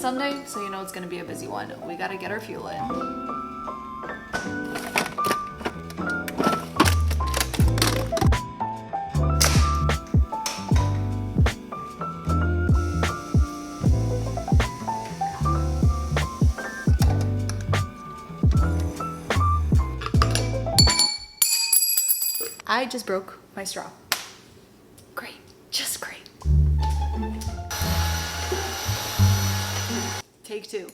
Sunday, so you know it's gonna be a busy one. We gotta get our fuel in. I just broke my straw. Great, just great. Take two.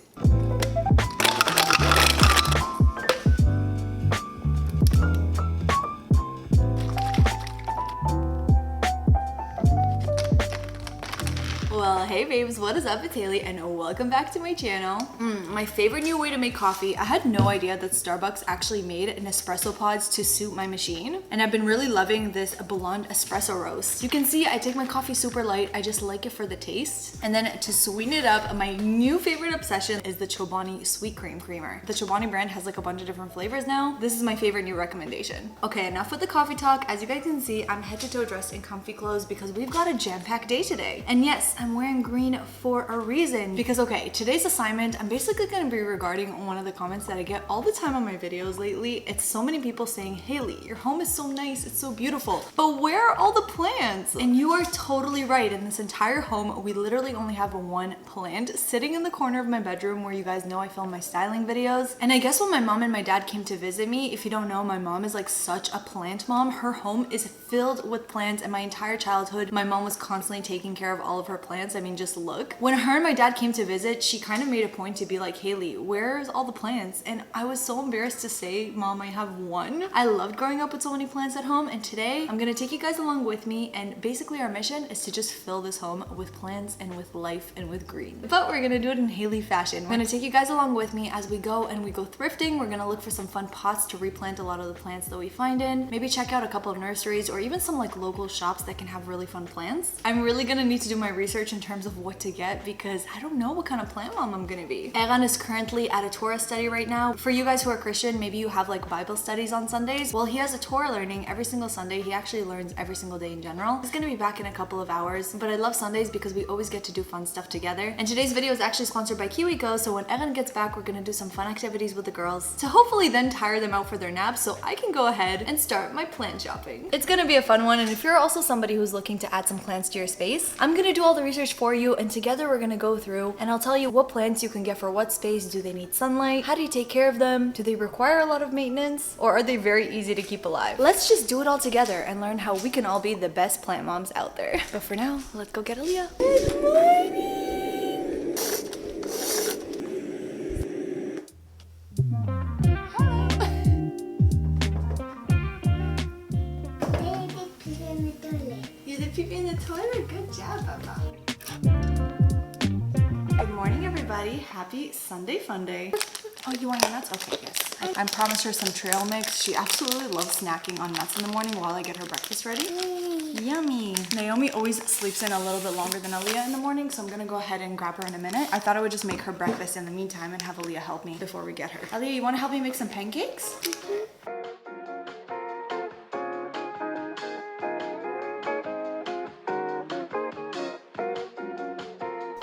Well, hey babes, what is up? It's Haley and welcome back to my channel. My favorite new way to make coffee. I had no idea that Starbucks actually made an espresso pods to suit my machine. And I've been really loving this blonde espresso roast. You can see I take my coffee super light. I just like it for the taste. And then to sweeten it up, my new favorite obsession is the Chobani sweet cream creamer. The Chobani brand has like a bunch of different flavors now. This is my favorite new recommendation. Okay, enough with the coffee talk. As you guys can see, I'm head to toe dressed in comfy clothes because we've got a jam-packed day today. And yes, I'm wearing green for a reason because okay, today's assignment, I'm basically going to be regarding one of the comments that I get all the time on my videos lately. It's so many people saying, Haley, your home is so nice, it's so beautiful, but where are all the plants? And you are totally right. In this entire home, we literally only have one plant sitting in the corner of my bedroom where you guys know I film my styling videos. And I guess when my mom and my dad came to visit me, if you don't know, my mom is like such a plant mom. Her home is filled with plants, and my entire childhood, my mom was constantly taking care of all of her plants. I mean, just look. When her and my dad came to visit, she kind of made a point to be like, Haley, where's all the plants? And I was so embarrassed to say, Mom, I have one. I loved growing up with so many plants at home, and today I'm gonna take you guys along with me, and basically our mission is to just fill this home with plants and with life and with green. But we're gonna do it in Haley fashion. We're gonna take you guys along with me as we go thrifting. We're gonna look for some fun pots to replant a lot of the plants that we find in. Maybe check out a couple of nurseries or even some like local shops that can have really fun plants. I'm really gonna need to do my research in terms of what to get because I don't know what kind of plant mom I'm gonna be. Eran is currently at a Torah study right now. For you guys who are Christian, maybe you have like Bible studies on Sundays. Well, he has a Torah learning every single Sunday. He actually learns every single day in general. He's gonna be back in a couple of hours, but I love Sundays because we always get to do fun stuff together. And today's video is actually sponsored by KiwiCo, so when Eran gets back, we're gonna do some fun activities with the girls to hopefully then tire them out for their naps so I can go ahead and start my plant shopping. It's gonna be a fun one, and if you're also somebody who's looking to add some plants to your space, I'm gonna do all the research for you, and together we're gonna go through and I'll tell you what plants you can get for what space. Do they need sunlight? How do you take care of them? Do they require a lot of maintenance? Or are they very easy to keep alive? Let's just do it all together and learn how we can all be the best plant moms out there. But for now, let's go get Aaliyah. Good morning! You did pee in the toilet? Good job, Baba. Good morning, everybody. Happy Sunday fun day. Oh, you want your nuts? Okay, yes. I promised her some trail mix. She absolutely loves snacking on nuts in the morning while I get her breakfast ready. Yummy. Naomi always sleeps in a little bit longer than Aaliyah in the morning, so I'm gonna go ahead and grab her in a minute. I thought I would just make her breakfast in the meantime and have Aaliyah help me before we get her. Aaliyah, you wanna help me make some pancakes?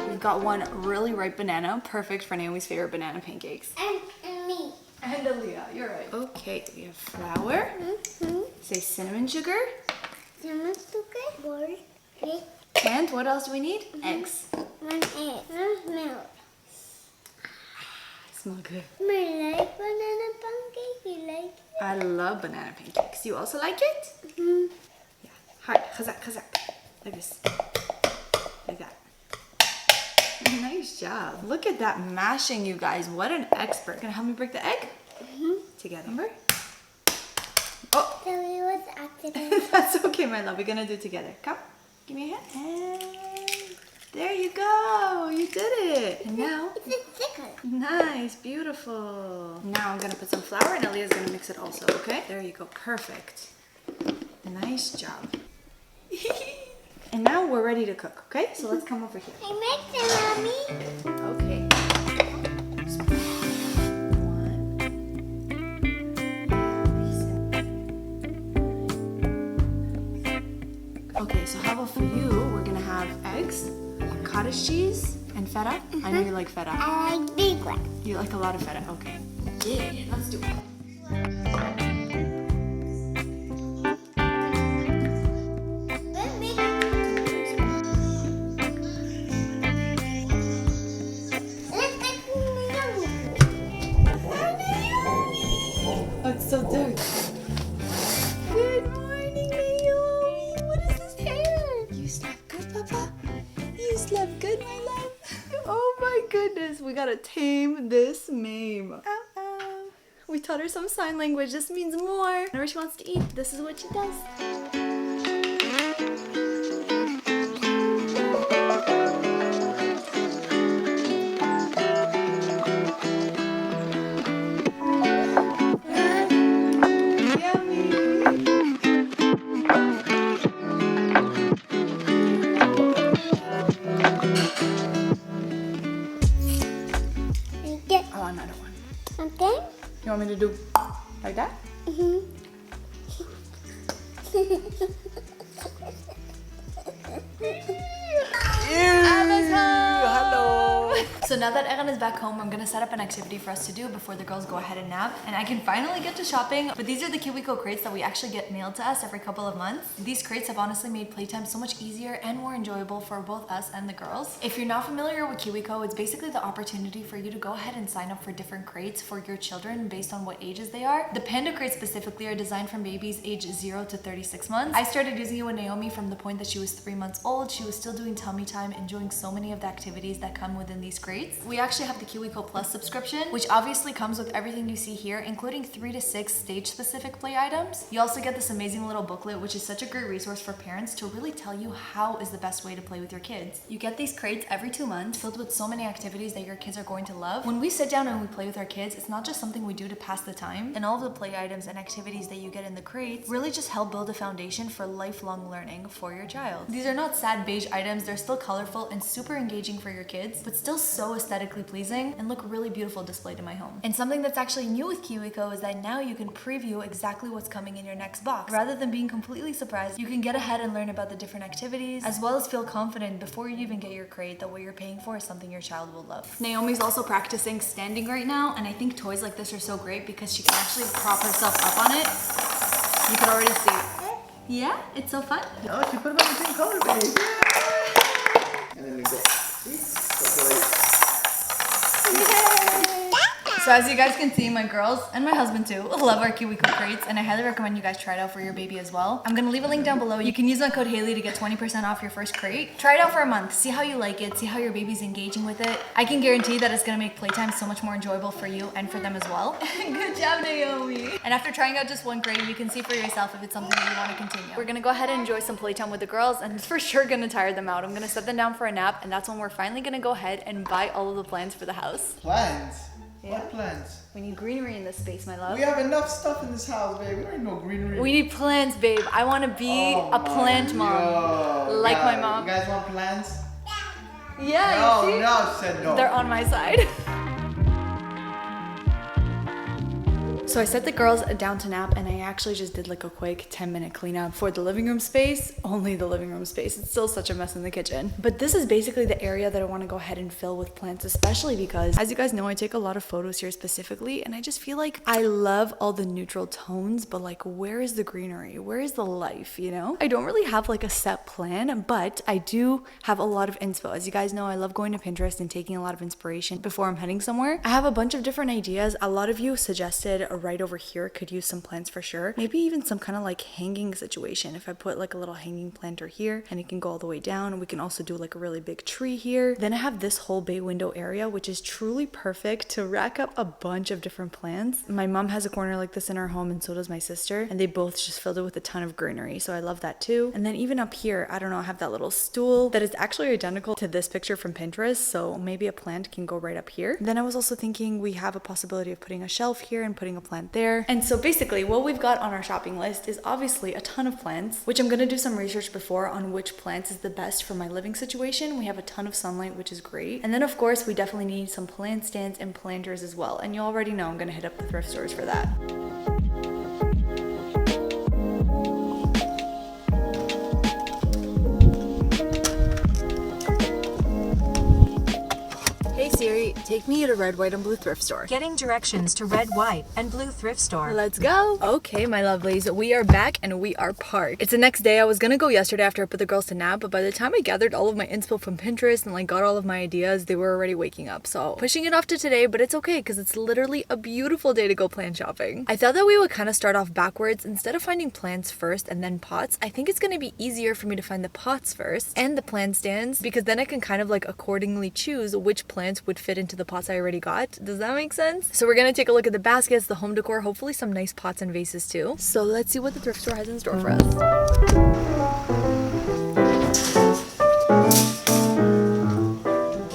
We've got one really ripe banana, perfect for Naomi's favorite banana pancakes. And me. And Aaliyah, you're right. Okay, we have flour. Say cinnamon sugar. Cinnamon sugar. Bowl. And what else do we need? Eggs. 1 egg. 1 milk. Smell good. I like banana pancake. You like it? I love banana pancakes. You also like it? Yeah. Hard. Chazak, chazak. Like this. Like that. Nice job. Look at that mashing, you guys. What an expert. Gonna help me break the egg? Together. Remember? Oh. Sorry, it was accident. That's okay, my love. We're gonna do it together. Come. Give me a hand. And there you go. You did it. And now. It's a sticker. Nice. Beautiful. Now I'm gonna put some flour and Aaliyah's gonna mix it also, okay? There you go. Perfect. Nice job. And now we're ready to cook, okay? So let's come over here. I make it, Mommy. Okay. Okay, so how about for you, we're gonna have eggs, cottage cheese, And feta? I know you like feta. I like big one. You like a lot of feta, okay. Yeah, let's do it. It's so dark. Good morning, Naomi. What is this hair? You slept good, Papa? You slept good, my love? Oh my goodness, we gotta tame this meme. Ow, ow. We taught her some sign language. This means more. Whenever she wants to eat, this is what she does. Oh, another one. Okay? You want me to do like that? Mm-hmm. Hello. So now that Erin is back home, I'm gonna set up an activity for us to do before the girls go ahead and nap, and I can finally get to shopping. But these are the KiwiCo crates that we actually get mailed to us every couple of months. These crates have honestly made playtime so much easier and more enjoyable for both us and the girls. If you're not familiar with KiwiCo, it's basically the opportunity for you to go ahead and sign up for different crates for your children based on what ages they are. The Panda crates specifically are designed from babies age 0 to 36 months. I started using it with Naomi from the point that she was 3 months old. She was still doing tummy time, enjoying so many of the activities that come within these crates. We actually have the KiwiCo Plus subscription, which obviously comes with everything you see here, including 3 to 6 stage-specific play items. You also get this amazing little booklet, which is such a great resource for parents to really tell you how is the best way to play with your kids. You get these crates every 2 months, filled with so many activities that your kids are going to love. When we sit down and we play with our kids, it's not just something we do to pass the time, and all of the play items and activities that you get in the crates really just help build a foundation for lifelong learning for your child. These are not sad beige items, they're still colorful and super engaging for your kids, but still so aesthetically pleasing and look really beautiful displayed in my home. And something that's actually new with KiwiCo is that now you can preview exactly what's coming in your next box. Rather than being completely surprised, you can get ahead and learn about the different activities, as well as feel confident before you even get your crate that what you're paying for is something your child will love. Naomi's also practicing standing right now, and I think toys like this are so great because she can actually prop herself up on it. You can already see. Yeah, it's so fun. Oh, she put them on the same color, babe. Yeah. And then we go. So as you guys can see, my girls and my husband too love our KiwiCo crates, and I highly recommend you guys try it out for your baby as well. I'm gonna leave a link down below. You can use my code Haley to get 20% off your first crate. Try it out for a month, see how you like it, see how your baby's engaging with it. I can guarantee that it's gonna make playtime so much more enjoyable for you and for them as well. Good job, Naomi. And after trying out just one crate, you can see for yourself if it's something that you want to continue. We're gonna go ahead and enjoy some playtime with the girls, and it's for sure gonna tire them out. I'm gonna set them down for a nap, and that's when we're finally gonna go ahead and buy all of the plants for the house. Plants? Yeah. What plants? We need greenery in this space, my love. We have enough stuff in this house, babe. We don't need no greenery. We need plants, babe. I want to be a plant mom. Like my mom. You guys want plants? Yeah, you see? No, she said no. They're on my side. So I set the girls down to nap, and I actually just did like a quick 10-minute cleanup for the living room space. Only the living room space. It's still such a mess in the kitchen. But this is basically the area that I want to go ahead and fill with plants, especially because, as you guys know, I take a lot of photos here specifically, and I just feel like I love all the neutral tones, but like, where is the greenery? Where is the life, you know? I don't really have like a set plan, but I do have a lot of inspo. As you guys know, I love going to Pinterest and taking a lot of inspiration before I'm heading somewhere. I have a bunch of different ideas. A lot of you suggested right over here could use some plants for sure. Maybe even some kind of like hanging situation. If I put like a little hanging planter here and it can go all the way down, we can also do like a really big tree here. Then I have this whole bay window area, which is truly perfect to rack up a bunch of different plants. My mom has a corner like this in her home, and so does my sister, and they both just filled it with a ton of greenery, so I love that too. And then even up here, I don't know, I have that little stool that is actually identical to this picture from Pinterest, so maybe a plant can go right up here. Then I was also thinking we have a possibility of putting a shelf here and putting a plant there. And so basically what we've got on our shopping list is obviously a ton of plants, which I'm gonna do some research before on which plants is the best for my living situation. We have a ton of sunlight, which is great. And then of course we definitely need some plant stands and planters as well. And you already know I'm gonna hit up the thrift stores for that. Take me to red, white, and blue thrift store. Getting directions to red, white, and blue thrift store. Let's go. Okay, my lovelies, we are back and we are parked. It's the next day. I was gonna go yesterday after I put the girls to nap, but by the time I gathered all of my inspo from Pinterest and like got all of my ideas, they were already waking up. So pushing it off to today, but it's okay because it's literally a beautiful day to go plant shopping. I thought that we would kind of start off backwards. Instead of finding plants first and then pots, I think it's gonna be easier for me to find the pots first and the plant stands, because then I can kind of like accordingly choose which plants would fit into the pots I already got. Does that make sense? So we're gonna take a look at the baskets, the home decor, hopefully some nice pots and vases too. So let's see what the thrift store has in store for us.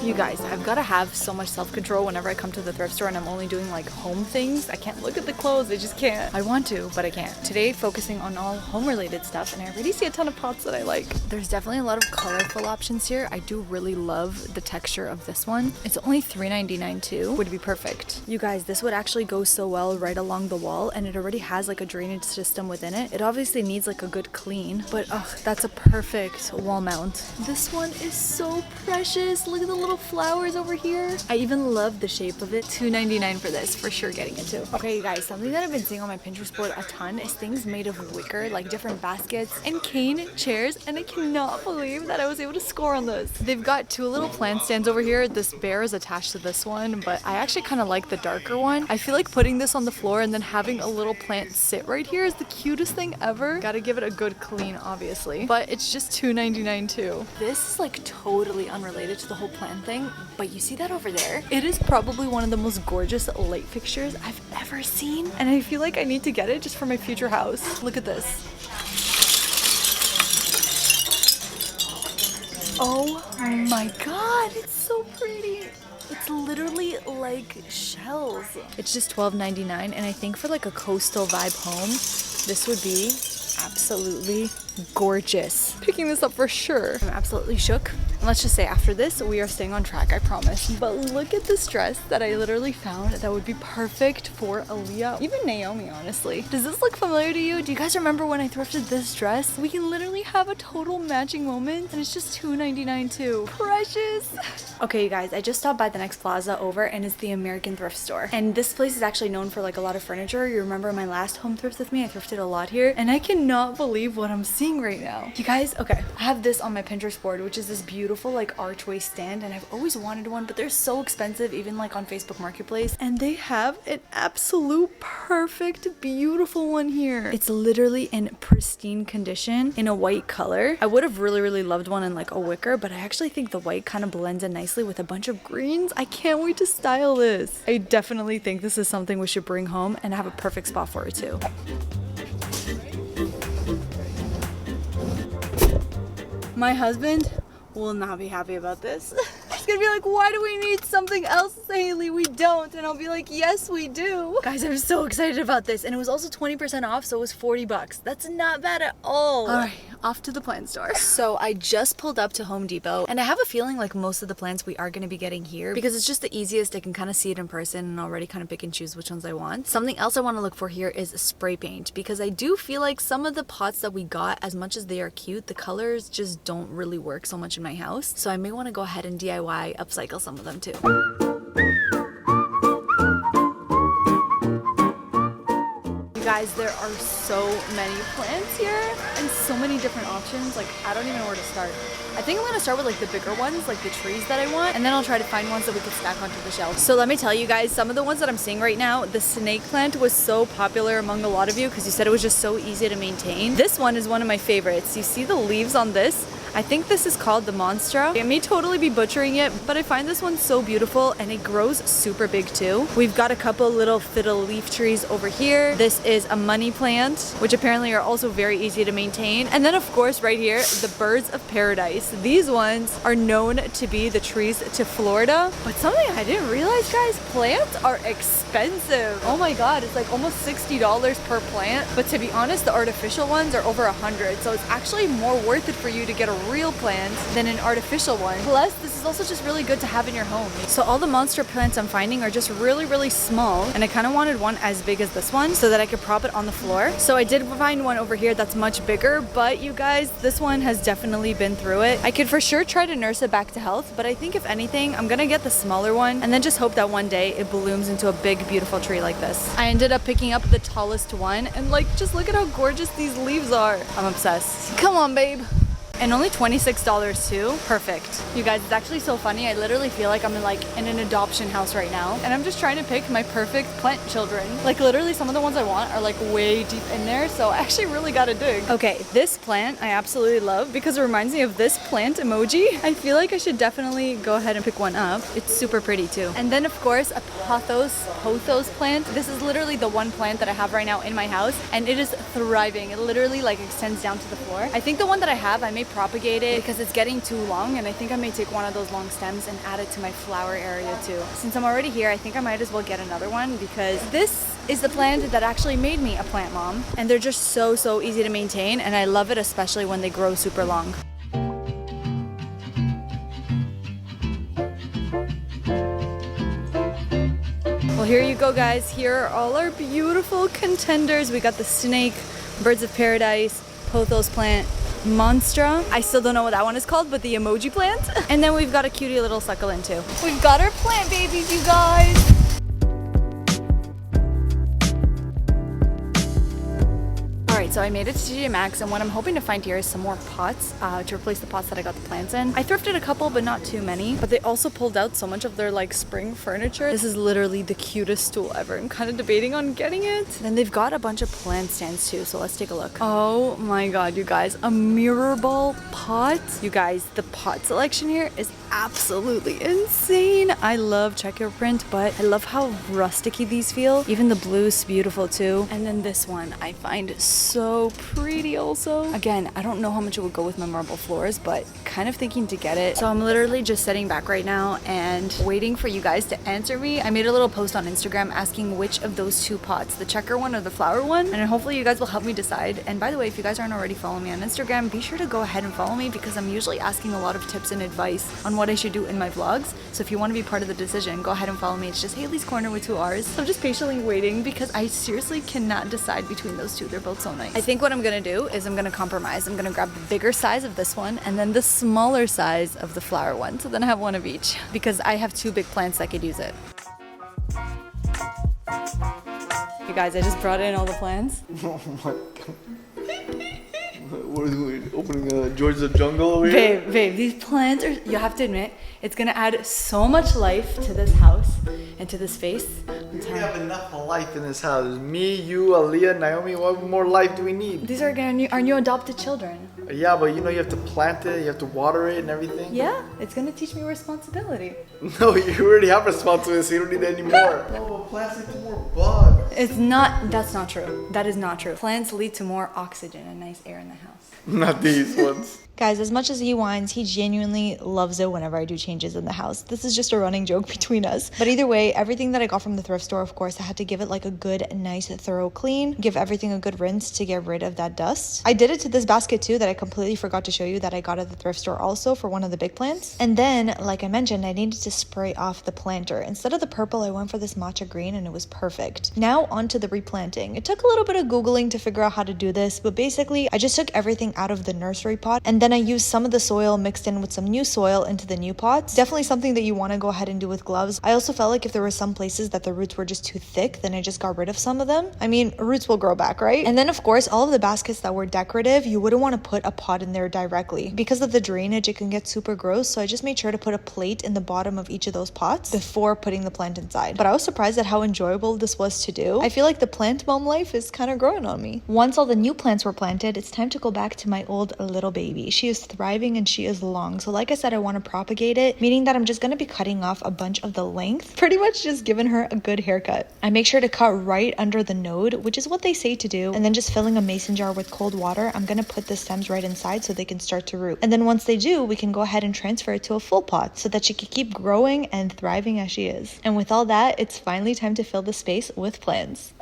You guys, I've got to have so much self-control whenever I come to the thrift store and I'm only doing like home things. I can't look at the clothes, I just can't. I want to, but I can't. Today, focusing on all home-related stuff, and I already see a ton of pots that I like. There's definitely a lot of colorful options here. I do really love the texture of this one. It's only $3.99 too. Would be perfect. You guys, this would actually go so well right along the wall, and it already has like a drainage system within it. It obviously needs like a good clean, but that's a perfect wall mount. This one is so precious. Look at the little flowers over here. I even love the shape of it. $2.99 for this, for sure getting it too. Okay, you guys, something that I've been seeing on my Pinterest board a ton is things made of wicker, like different baskets and cane chairs, and I cannot believe that I was able to score on this. They've got two little plant stands over here. This bear is attached to this one, but I actually kind of like the darker one. I feel like putting this on the floor and then having a little plant sit right here is the cutest thing ever. Gotta give it a good clean, obviously, but it's just $2.99 too. This is like totally unrelated to the whole plant thing, but you see that over there? It is probably one of the most gorgeous light fixtures I've ever seen, and I feel like I need to get it just for my future house. Look at this. Oh my god, it's so pretty. It's literally like shells. It's just $12.99, and I think for like a coastal vibe home, this would be absolutely gorgeous. Picking this up for sure. I'm absolutely shook. And let's just say after this, we are staying on track, I promise. But look at this dress that I literally found that would be perfect for Aaliyah. Even Naomi, honestly. Does this look familiar to you? Do you guys remember when I thrifted this dress? We can literally have a total matching moment, and it's just $2.99 too. Precious. Okay, you guys, I just stopped by the next plaza over, and it's the American thrift store. And this place is actually known for like a lot of furniture. You remember my last home thrift with me? I thrifted a lot here, and I cannot believe what I'm seeing right now. You guys, okay, I have this on my Pinterest board, which is this beautiful like archway stand, and I've always wanted one, but they're so expensive, even like on Facebook Marketplace, and they have an absolute perfect beautiful one here. It's literally in pristine condition in a white color. I would have really loved one in like a wicker, but I actually think the white kind of blends in nicely with a bunch of greens. I can't wait to style this. I definitely think this is something we should bring home and have a perfect spot for it too. My husband will not be happy about this. He's gonna be like, why do we need something else, Haley? We don't. And I'll be like, yes, we do. Guys, I'm so excited about this. And it was also 20% off, so it was 40 bucks. That's not bad at all. All right, off to the plant store. So I just pulled up to Home Depot, and I have a feeling like most of the plants we are gonna be getting here because it's just the easiest. I can kind of see it in person and already kind of pick and choose which ones I want. Something else I want to look for here is spray paint, because I do feel like some of the pots that we got, as much as they are cute, the colors just don't really work so much in my house. So I may want to go ahead and DIY upcycle some of them too. You guys, there are so many plants here and so many different options. Like, I don't even know where to start. I think I'm gonna start with like the bigger ones, like the trees that I want, and then I'll try to find ones that we can stack onto the shelf. So let me tell you guys, some of the ones that I'm seeing right now, the snake plant was so popular among a lot of you because you said it was just so easy to maintain. This one is one of my favorites. You see the leaves on this? I think this is called the Monstra. I may totally be butchering it, but I find this one so beautiful, and it grows super big too. We've got a couple little fiddle leaf trees over here. This is a money plant, which apparently are also very easy to maintain. And then of course right here, the birds of paradise. These ones are known to be the trees to Florida. But something I didn't realize, guys, plants are expensive. Oh my God, it's like almost $60 per plant. But to be honest, the artificial ones are over $100. So it's actually more worth it for you to get a real plant than an artificial one. Plus, this is also just really good to have in your home. So all the monster plants I'm finding are just really, really small, and I kind of wanted one as big as this one so that I could prop it on the floor. So I did find one over here that's much bigger, but you guys, this one has definitely been through it. I could for sure try to nurse it back to health, but I think if anything, I'm gonna get the smaller one and then just hope that one day it blooms into a big, beautiful tree like this. I ended up picking up the tallest one, and like, just look at how gorgeous these leaves are. I'm obsessed. Come on, babe. And only $26 too. Perfect. You guys, it's actually so funny. I literally feel like I'm in an adoption house right now, and I'm just trying to pick my perfect plant children. Like literally some of the ones I want are like way deep in there, so I actually really gotta dig. Okay, this plant I absolutely love because it reminds me of this plant emoji. I feel like I should definitely go ahead and pick one up. It's super pretty too. And then of course a pothos plant. This is literally the one plant that I have right now in my house, and it is thriving. It literally like extends down to the floor. I think the one that I have, I may propagate it because it's getting too long, and I think I may take one of those long stems and add it to my flower area too. Since I'm already here, I think I might as well get another one because this is the plant that actually made me a plant mom, and they're just so easy to maintain, and I love it especially when they grow super long. Well, here you go, guys. Here are all our beautiful contenders. We got the snake, birds of paradise, pothos plant, Monstra. I still don't know what that one is called, but the emoji plant. And then we've got a cutie little succulent too. We've got our plant babies, you guys. So I made it to TJ Maxx, and what I'm hoping to find here is some more pots to replace the pots that I got the plants in. I thrifted a couple, but not too many. But they also pulled out so much of their like spring furniture. This is literally the cutest stool ever. I'm kind of debating on getting it. Then they've got a bunch of plant stands too, so let's take a look. Oh my god, you guys, a mirror ball pot. You guys, the pot selection here is absolutely insane. I love checker print, but I love how rusticy these feel. Even the blue is beautiful too. And then this one I find so pretty also. Again, I don't know how much it would go with my marble floors, but kind of thinking to get it. So I'm literally just sitting back right now and waiting for you guys to answer me. I made a little post on Instagram asking which of those two pots, the checker one or the flower one, and hopefully you guys will help me decide. And by the way, if you guys aren't already following me on Instagram, be sure to go ahead and follow me because I'm usually asking a lot of tips and advice on what I should do in my vlogs. So if you want to be part of the decision, go ahead and follow me. It's just Haley's Corner with 2 R's. So I'm just patiently waiting because I seriously cannot decide between those two. They're both so nice. I think what I'm gonna do is I'm gonna compromise. I'm gonna grab the bigger size of this one and then the smaller size of the flower one. So then I have one of each because I have 2 big plants that could use it. You guys, I just brought in all the plants. Oh my god. What are we opening George the Jungle over here? Babe, these plants are, you have to admit, it's gonna add so much life to this house and to this space. We have enough life in this house. Me, you, Aaliyah, Naomi, what more life do we need? These are our new adopted children. Yeah, but you know you have to plant it, you have to water it and everything. Yeah, it's gonna teach me responsibility. No, you already have responsibility, so you don't need that anymore. No, plants lead to more bugs. That's not true. That is not true. Plants lead to more oxygen and nice air in the house. Not these ones. Guys, as much as he whines, he genuinely loves it whenever I do changes in the house. This is just a running joke between us. But either way, everything that I got from the thrift store, of course, I had to give it like a good, nice, thorough clean. Give everything a good rinse to get rid of that dust. I did it to this basket too that I completely forgot to show you that I got at the thrift store also for one of the big plants. And then, like I mentioned, I needed to spray off the planter. Instead of the purple, I went for this matcha green and it was perfect. Now onto the replanting. It took a little bit of Googling to figure out how to do this, but basically I just took everything out of the nursery pot and then I used some of the soil mixed in with some new soil into the new pots. Definitely something that you want to go ahead and do with gloves. I also felt like if there were some places that the roots were just too thick, then I just got rid of some of them. I mean, roots will grow back, right? And then of course, all of the baskets that were decorative, you wouldn't want to put a pot in there directly. Because of the drainage, it can get super gross, so I just made sure to put a plate in the bottom of each of those pots before putting the plant inside. But I was surprised at how enjoyable this was to do. I feel like the plant mom life is kind of growing on me. Once all the new plants were planted, it's time to go back to my old little baby. She is thriving and she is long. So like I said, I want to propagate it, meaning that I'm just going to be cutting off a bunch of the length, pretty much just giving her a good haircut. I make sure to cut right under the node, which is what they say to do, and then just filling a mason jar with cold water, I'm going to put the stems right inside so they can start to root. And then once they do, we can go ahead and transfer it to a full pot so that she can keep growing and thriving as she is. And with all that, it's finally time to fill the space with plants.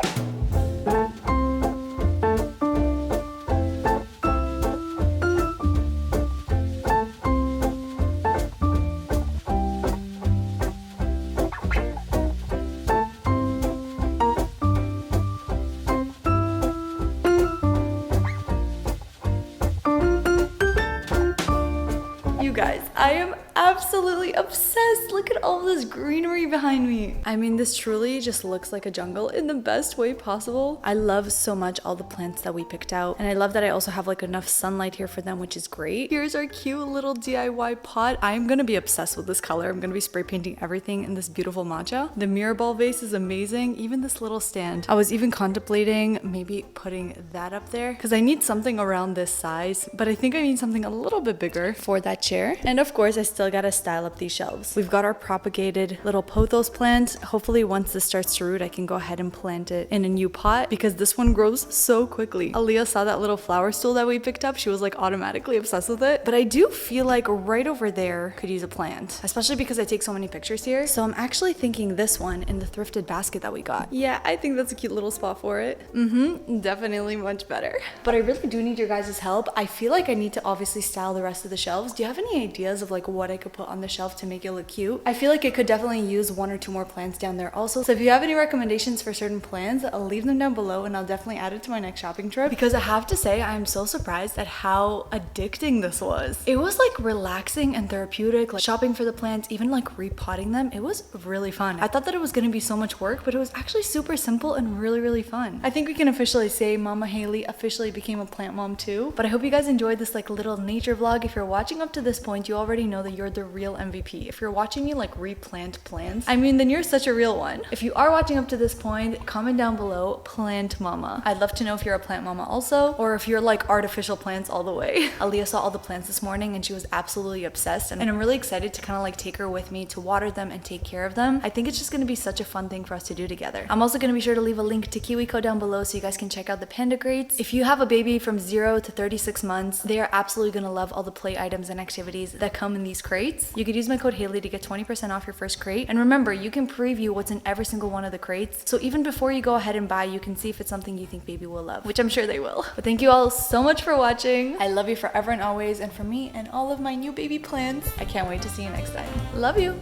you guys, I am absolutely obsessed. Look at all this greenery behind me. I mean, this truly just looks like a jungle in the best way possible. I love so much all the plants that we picked out, and I love that I also have like enough sunlight here for them, which is great. Here's our cute little DIY pot. I'm gonna be obsessed with this color. I'm gonna be spray painting everything in this beautiful matcha. The mirror ball vase is amazing. Even this little stand. I was even contemplating maybe putting that up there because I need something around this size, but I think I need something a little bit bigger for that chair. And of course, I still gotta style up these shelves. We've got our propagated little pothos plant. Hopefully once this starts to root, I can go ahead and plant it in a new pot because this one grows so quickly. Aaliyah saw that little flower stool that we picked up. She was like automatically obsessed with it. But I do feel like right over there could use a plant, especially because I take so many pictures here. So I'm actually thinking this one in the thrifted basket that we got. Yeah, I think that's a cute little spot for it. Definitely much better. But I really do need your guys' help. I feel like I need to obviously style the rest of the shelves. Do you have any ideas of like what I could put on the shelf to make it look cute? I feel like it could definitely use 1 or 2 more plants down there also. So if you have any recommendations for certain plants, I'll leave them down below and I'll definitely add it to my next shopping trip, because I have to say I am so surprised at how addicting this was. It was like relaxing and therapeutic, like shopping for the plants, even like repotting them. It was really fun. I thought that it was going to be so much work, but it was actually super simple and really fun. I think we can officially say Mama Haley officially became a plant mom too. But I hope you guys enjoyed this like little nature vlog. If you're watching up to this point, you already know that you're the real MVP. If you're watching me like replant plants, I mean, then you're such a real one. If you are watching up to this point, comment down below, plant mama. I'd love to know if you're a plant mama also, or if you're like artificial plants all the way. Aaliyah saw all the plants this morning and she was absolutely obsessed, and I'm really excited to kind of like take her with me to water them and take care of them. I think it's just going to be such a fun thing for us to do together. I'm also going to be sure to leave a link to KiwiCo down below so you guys can check out the panda crates. If you have a baby from 0 to 36 months, they are absolutely going to love all the play items and activities that come in these crates. You could use my code Haley to get 20% off your first crate. And remember, you can preview what's in every single one of the crates. So even before you go ahead and buy, you can see if it's something you think baby will love, which I'm sure they will. But thank you all so much for watching. I love you forever and always. And for me and all of my new baby plants, I can't wait to see you next time. Love you.